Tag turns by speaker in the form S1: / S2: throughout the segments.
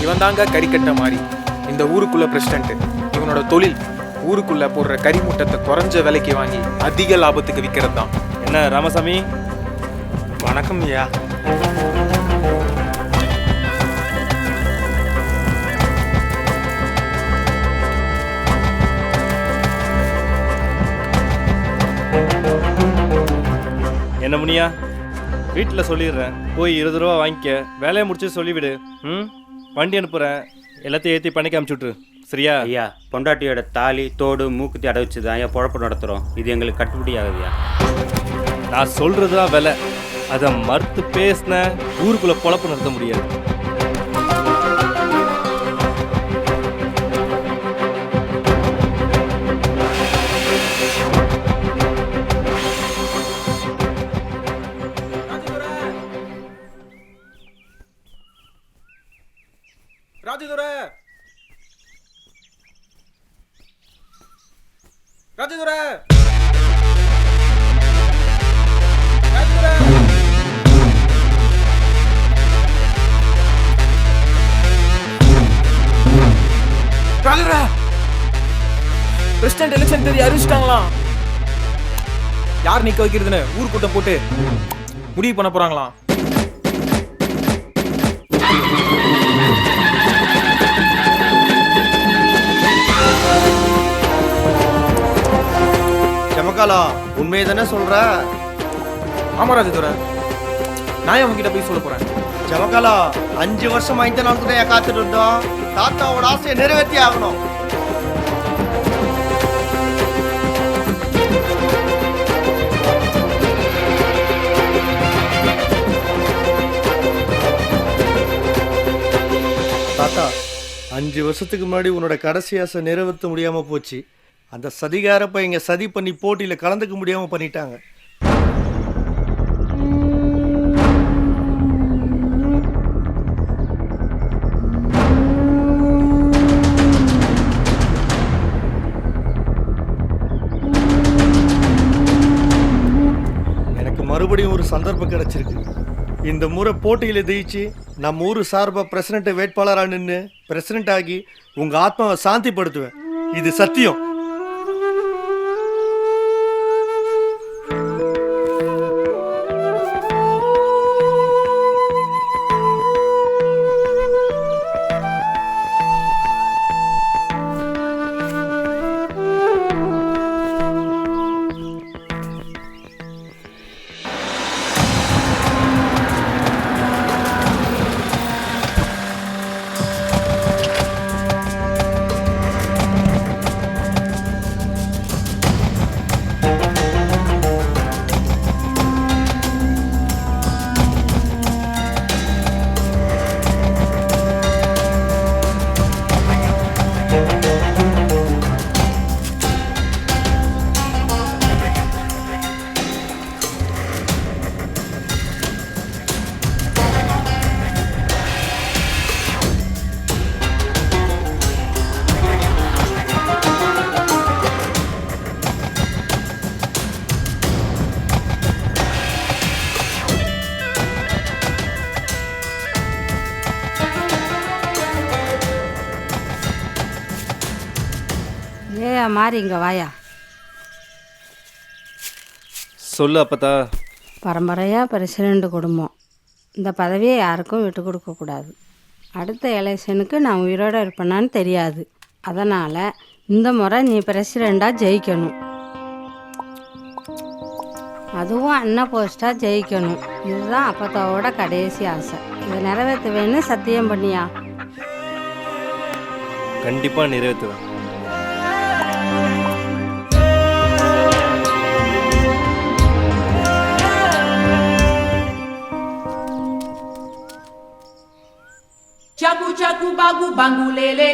S1: இவன் தாங்க கறிக்கட்டை மாதிரி இந்த ஊருக்குள்ள பிரசிடென்ட். இவனோட தொழில் ஊருக்குள்ள போடுற கறி மூட்டத்தை குறைஞ்ச விலைக்கு வாங்கி அதிக லாபத்துக்கு விற்கிறது தான்.
S2: என்ன ராமசாமி?
S1: வணக்கம் ஐயா.
S2: என்ன முனியா, வீட்டில் சொல்லிடுறேன், போய் 20 ரூபா வாங்கிக்க, வேலையை முடிச்சு சொல்லிவிடு. வண்டி அனுப்புகிறேன், எல்லாத்தையும் ஏற்றி பண்ணிக்க அனுப்பிச்சுட்ரு. சரியா?
S3: ஐயா, பொண்டாட்டியோட தாலி தோடு மூக்குத்தி அடை வச்சு தான் ஐயா பொழப்பு நடத்துகிறோம். இது எங்களுக்கு கட்டுப்படி ஆகுதுயா.
S2: நான் சொல்கிறது தான் விலை. அதை மறுத்து பேசின ஊருக்குள்ளே பொழப்பு நடத்த முடியாது.
S1: ராஜதுரை, ராஜதுரை, ராஜதுரை. ராஜதுரை, பிரசிடென்ட் எலெக்ஷன் தேதி அறிவிச்சிட்டாங்களாம். யார் நிக்க வைக்கிறதுன்னு ஊர் கூட்டம் போட்டு முடிவு பண்ண போறாங்களாம்.
S4: செமக்காலா, உண்மையை தானே சொல்ற?
S1: ஆமா ராஜதுரை, நான் உங்ககிட்ட போய் சொல்ல போறேன்.
S4: செமக்காலா, 5 வருஷம் இந்த நாள் கூட காத்துட்டு இருந்தோம். தாத்தாவோட ஆசையை நிறைவேற்றி ஆகணும். தாத்தா, 5 வருஷத்துக்கு முன்னாடி உன்னோட கடைசி ஆசை நிறைவேற்ற முடியாம போச்சு. அந்த சதிகாரப்ப இங்க சதி பண்ணி போட்டியில கலந்துக்க முடியாம பண்ணிட்டாங்க. எனக்கு மறுபடியும் ஒரு சந்தர்ப்பம் கிடைச்சிருக்கு. இந்த முறை போட்டியில ஜெயிச்சு நம்ம ஊரு சார்பா பிரசிடென்ட் வேட்பாளரா நின்று பிரசிடென்ட் ஆகி உங்க ஆத்மாவை சாந்திப்படுத்துவேன். இது சத்தியம்.
S5: மாறி இங்கே வாயா.
S2: சொல்லு அப்பத்தா.
S5: பரம்பரையாக பிரசிடெண்ட் குடும்பம். இந்த பதவியை யாருக்கும் விட்டு கொடுக்கக்கூடாது. அடுத்த எலெக்ஷனுக்கு நான் உயிரோடு இருப்பேனான்னு தெரியாது. அதனால் இந்த முறை நீ பிரசிடெண்ட்டாக ஜெயிக்கணும். அதுவும் அண்ணன் போஸ்ட்டாக ஜெயிக்கணும். இதுதான் அப்பத்தாவோட கடைசி ஆசை. இதை நிறைவேற்றுவேன்னு சத்தியம் பண்ணியா?
S2: கண்டிப்பாக நிறைவேற்றுவேன்.
S6: Chaku chaku bagu bangu lele.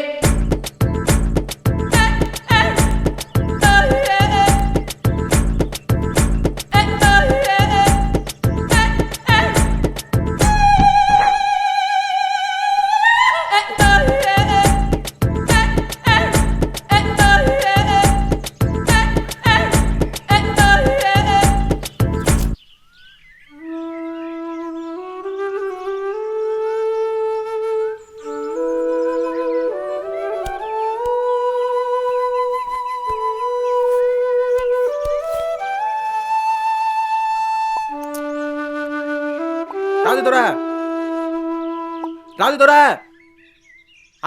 S1: Rajadurai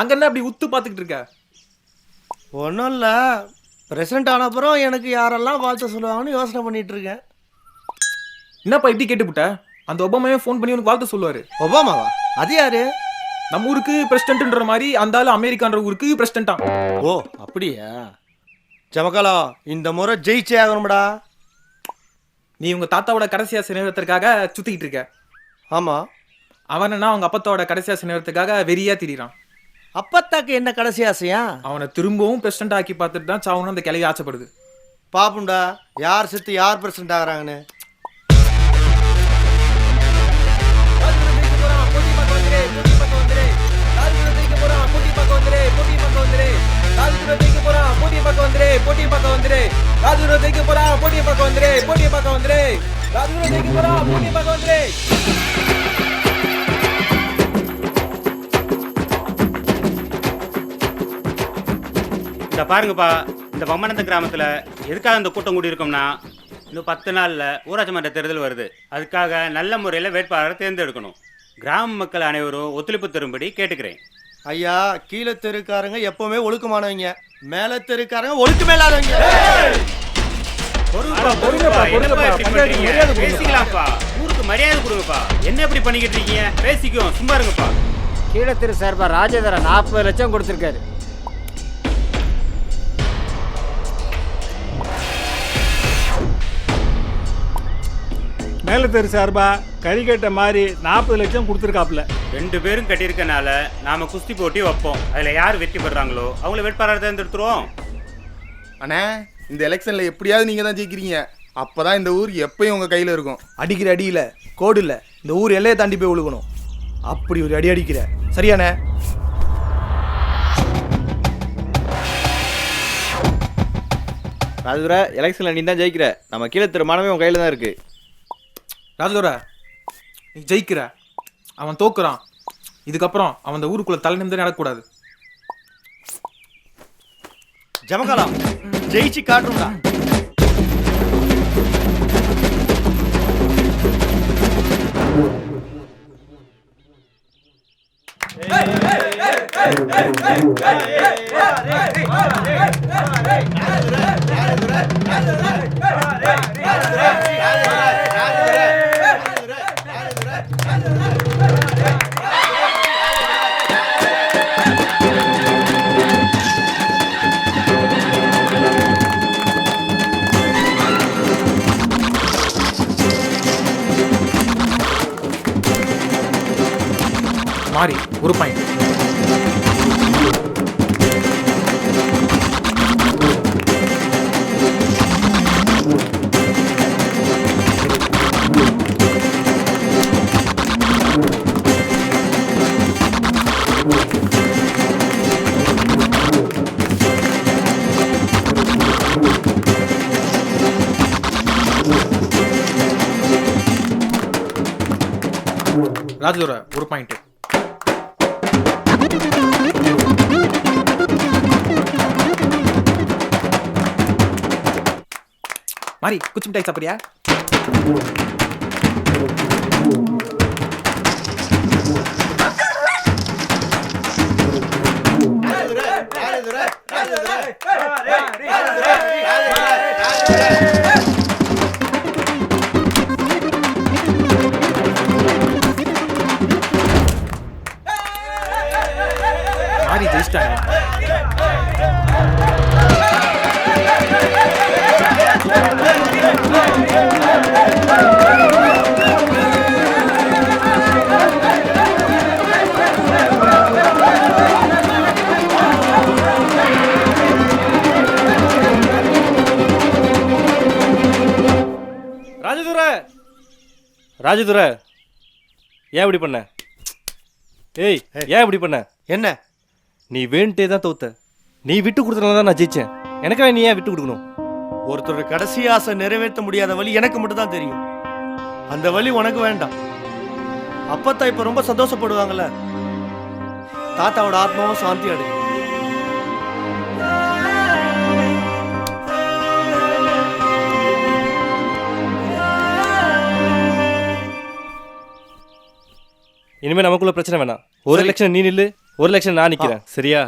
S1: அங்க என்ன அப்படி உத்து பார்த்துக்கிட்டு இருக்க?
S4: ஒன்றும் இல்லை, பிரசிடண்ட் ஆன அப்புறம் எனக்கு யாரெல்லாம் வாழ்த்து சொல்லுவாங்கன்னு யோசனை பண்ணிட்டு இருக்கேன்.
S1: என்னப்பா இப்படி கேட்டுப்புட்ட? அந்த ஒபாமையே ஃபோன் பண்ணி உனக்கு வாழ்த்து சொல்லுவாரு.
S4: ஒபாமாவா? அது யாரு?
S1: நம்ம ஊருக்கு பிரசிடென்ட்ன்ற மாதிரி அந்த ஆளு அமெரிக்கான்ற ஊருக்கு பிரசிடென்ட்டா.
S4: ஓ அப்படியா? ஜமகாலா, இந்த முறை ஜெயிச்சே ஆகணும்டா.
S1: நீ உங்க தாத்தாவோட கடைசி ஆசை நிறைவேறதுக்காக சுத்திக்கிட்டு இருக்க.
S4: ஆமாம்.
S1: அவனா அவங்க அப்பத்தாவோட கடைசி ஆசை நிறைவேறதுக்காக வெறியா திரிறான்.
S4: அப்பத்தாக்கு என்ன கடைசி ஆசையா?
S1: அவனை திரும்பவும் பிரசிடென்ட் ஆக்கி பார்த்துட்டு தான் சாவணும் அந்த கிளவி ஆசைப்படுது.
S4: பாப்புண்டா, யார் செத்து யார் பிரசிடண்ட் ஆகிறாங்கன்னு.
S3: இந்த பாருங்கப்பா, இந்த பம்மனந்த கிராமத்தில் எதுக்காக இந்த கூட்டம் கூடி இருக்கோம்னா, இன்னும் 10 நாளில் ஊராட்சி மன்ற தேர்தல் வருது. அதுக்காக நல்ல முறையில் வேட்பாளரை தேர்ந்தெடுக்கணும். கிராம மக்கள் அனைவரும் ஒத்துழைப்பு தரும்படி கேட்டுக்கிறேன்.
S4: ஐயா, கீழே தெருக்காரங்க எப்பவுமே ஒழுக்கமானவங்க, மேலே தெருக்காரங்க ஒழுக்கமே இல்லாதவங்க.
S3: பேசிக்கலாம்ப்பா, ஊருக்கு மரியாதை கொடுங்கப்பா. என்ன எப்படி பண்ணிக்கிட்டு இருக்கீங்க? பேசிக்கும், சும்மா இருங்கப்பா.
S7: கீழே திரு சார்பா ராஜேந்திர 40 லட்சம் கொடுத்துருக்காரு.
S8: மேல தெரு சார்பா கறிக்கட்டை மாதிரி 40 லட்சம் கொடுத்துருக்காப்புல.
S3: 2 பேரும் கட்டியிருக்கனால நாம குஸ்தி போட்டி வைப்போம். அதில் யார் வெற்றி பெறாங்களோ அவங்கள வேட்பாளர் தேர்ந்தெடுத்துருவோம்.
S9: அண்ணா, இந்த எலெக்ஷனில் எப்படியாவது நீங்கள் தான் ஜெயிக்கிறீங்க. அப்போ தான் இந்த ஊர் எப்பயும் உங்கள் கையில் இருக்கும்.
S10: அடிக்கிற அடியில் கோடு இல்லை, இந்த ஊர் எல்லையை தாண்டி போய் விழுகணும். அப்படி ஒரு அடி அடிக்கிற. சரியாண்ணே?
S11: ராஜதுரை, எலெக்ஷனில் நீ தான் ஜெயிக்கிற. நம்ம கீழே திருமானமே உன் கையில் தான் இருக்குது.
S1: ராஜதுர, நீ ஜெயிக்கிற, அவன் தோக்குறான். இதுக்கப்புறம் அவன் அந்த ஊருக்குள்ள தலை நிமிர்ந்து நடக்கக்கூடாது.
S4: ஜமகாலா, ஜெயிச்சு காட்டும்டா.
S1: மாறி ஒரு பாயிண்ட். ராஜதுரை ஒரு பாயிண்ட். மாறி குச்சி மிட்டாய் சாப்பிடுறியா? மாறி ஜெயிச்சிட்டாங்க.
S2: ராஜதுரை, ஏன் இப்படி பண்ண? ஏய், ஏன் இப்படி பண்ண?
S4: என்ன?
S2: நீ வேணுட்டே தான் தோத்த. நீ விட்டு கொடுத்தனால தான் நான் ஜெயிச்சேன். எனக்காக நீ ஏன் விட்டு கொடுக்கணும்?
S4: ஒருத்தரோட கடைசி ஆசை நிறைவேற்ற முடியாத வழி எனக்கு மட்டும் தான் தெரியும். அந்த வழி உனக்கு வேண்டாம். அப்பத்தா இப்ப ரொம்ப சந்தோஷப்படுவாங்கல்ல. தாத்தாவோட ஆத்மாவும் சாந்தி அடையும்.
S2: இனிமேல் நமக்குள்ள பிரச்சனை வேணாம். ஒரு எலெக்ஷன் நீ நில்லு, ஒரு எலெக்ஷன் நான் நிற்கிறேன். சரியா?